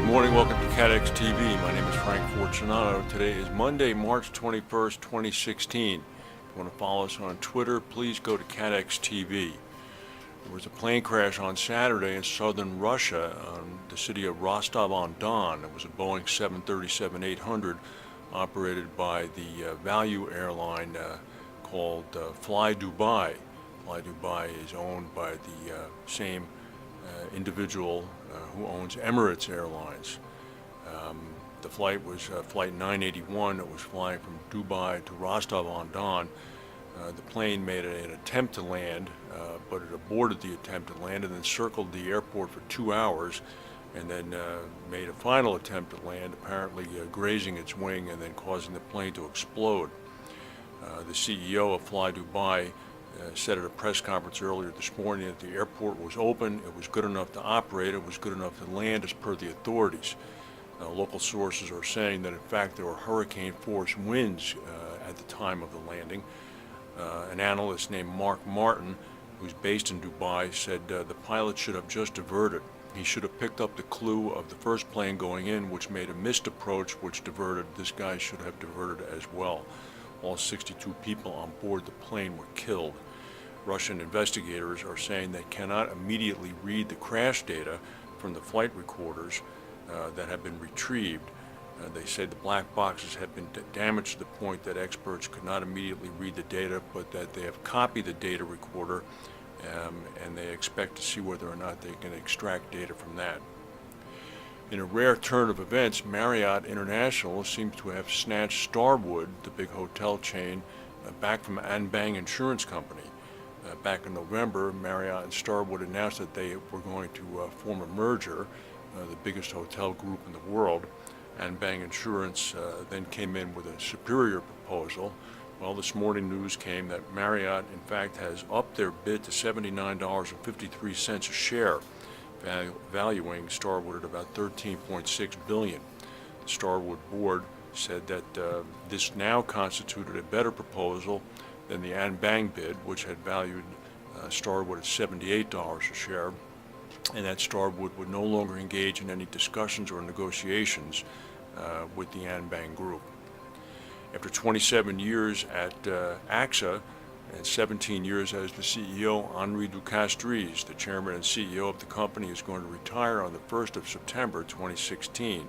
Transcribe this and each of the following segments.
morning, welcome to CATEX TV. My name is Frank Fortunato. Today is Monday, March 21st, 2016. If you want to follow us on Twitter, please go to CATEX TV. There was a plane crash on Saturday in southern Russia, the city of Rostov-on-Don. It was a Boeing 737-800 operated by the value airline called FlyDubai. FlyDubai is owned by the same individual who owns Emirates Airlines. The flight was flight 981. It was flying from Dubai to Rostov-on-Don. The plane made an attempt to land, but it aborted the attempt to land and then circled the airport for 2 hours and then made a final attempt to land, apparently grazing its wing and then causing the plane to explode. The CEO of FlyDubai said at a press conference earlier this morning that the airport was open, it was good enough to operate, it was good enough to land as per the authorities. Local sources are saying that in fact there were hurricane force winds at the time of the landing. An analyst named Mark Martin, who's based in Dubai, said the pilot should have just diverted. He should have picked up the clue of the first plane going in, which made a missed approach, which diverted. This guy should have diverted as well. All 62 people on board the plane were killed. Russian investigators are saying they cannot immediately read the crash data from the flight recorders that have been retrieved. They say the black boxes have been damaged to the point that experts could not immediately read the data, but that they have copied the data recorder and they expect to see whether or not they can extract data from that. In a rare turn of events, Marriott International seems to have snatched Starwood, the big hotel chain, back from Anbang Insurance Company. Back in November, Marriott and Starwood announced that they were going to form a merger, the biggest hotel group in the world. Anbang Insurance then came in with a superior proposal. Well, this morning news came that Marriott, in fact, has upped their bid to $79.53 a share, valuing Starwood at about $13.6 billion. The Starwood board said that this now constituted a better proposal than the Anbang bid, which had valued Starwood at $78 a share, and that Starwood would no longer engage in any discussions or negotiations with the Anbang group. After 27 years at AXA and 17 years as the CEO, Henri de Castries, the chairman and CEO of the company, is going to retire on the 1st of September 2016.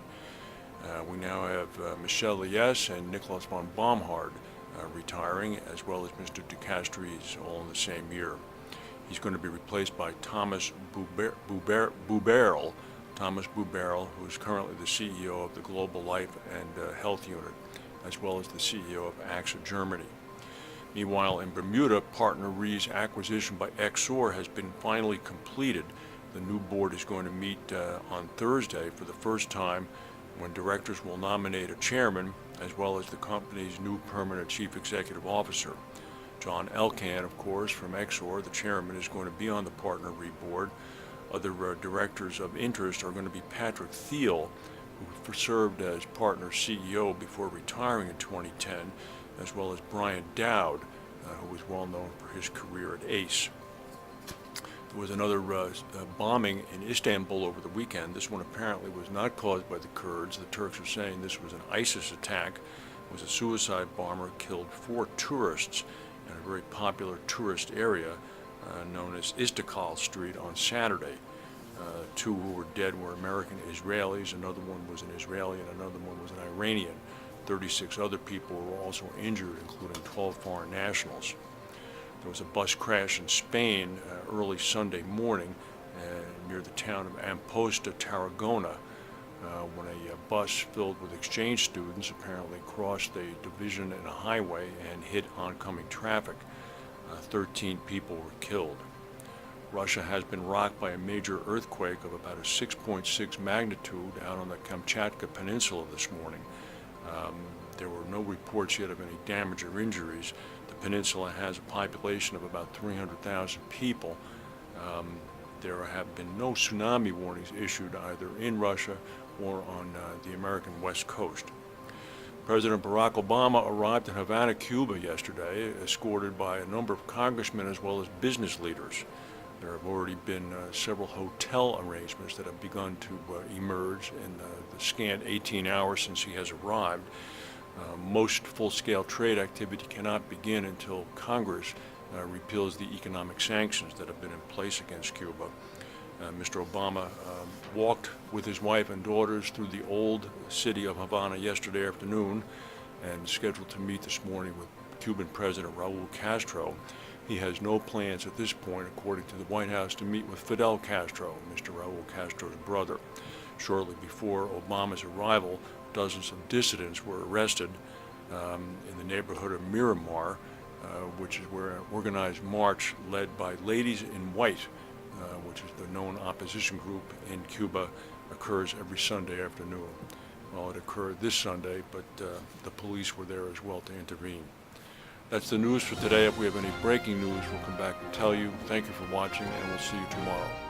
We now have Michel Lies and Nicolas von Baumhard retiring, as well as Mr. de Castries, all in the same year. He's going to be replaced by Thomas Buberl, who is currently the CEO of the Global Life and Health Unit, as well as the CEO of AXA Germany. Meanwhile, in Bermuda, PartnerRe's acquisition by Exor has been finally completed. The new board is going to meet on Thursday for the first time, when directors will nominate a chairman, as well as the company's new permanent chief executive officer. John Elkann, of course, from Exor, the chairman, is going to be on the PartnerRe board. Other directors of interest are going to be Patrick Thiel, who served as Partner CEO before retiring in 2010, as well as Brian Dowd, who was well known for his career at ACE. There was another bombing in Istanbul over the weekend. This one apparently was not caused by the Kurds. The Turks are saying this was an ISIS attack. It was a suicide bomber, killed 4 tourists in a very popular tourist area known as Istanbul Street on Saturday. 2 who were dead were American Israelis. Another one was an Israeli and another one was an Iranian. 36 other people were also injured, including 12 foreign nationals. There was a bus crash in Spain early Sunday morning near the town of Amposta, Tarragona, when a bus filled with exchange students apparently crossed a division in a highway and hit oncoming traffic. 13 people were killed. Russia has been rocked by a major earthquake of about a 6.6 magnitude out on the Kamchatka Peninsula this morning. There were no reports yet of any damage or injuries. The peninsula has a population of about 300,000 people. There have been no tsunami warnings issued either in Russia or on the American West Coast. President Barack Obama arrived in Havana, Cuba yesterday, escorted by a number of congressmen as well as business leaders. There have already been several hotel arrangements that have begun to emerge in the scant 18 hours since he has arrived. Most full-scale trade activity cannot begin until Congress repeals the economic sanctions that have been in place against Cuba. Mr. Obama walked with his wife and daughters through the old city of Havana yesterday afternoon and scheduled to meet this morning with Cuban President Raul Castro. He has no plans at this point, according to the White House, to meet with Fidel Castro, Mr. Raul Castro's brother. Shortly before Obama's arrival, dozens of dissidents were arrested in the neighborhood of Miramar, which is where an organized march led by Ladies in White, which is the known opposition group in Cuba, occurs every Sunday afternoon. Well, it occurred this Sunday, but the police were there as well to intervene. That's the news for today. If we have any breaking news, we'll come back and tell you. Thank you for watching, and we'll see you tomorrow.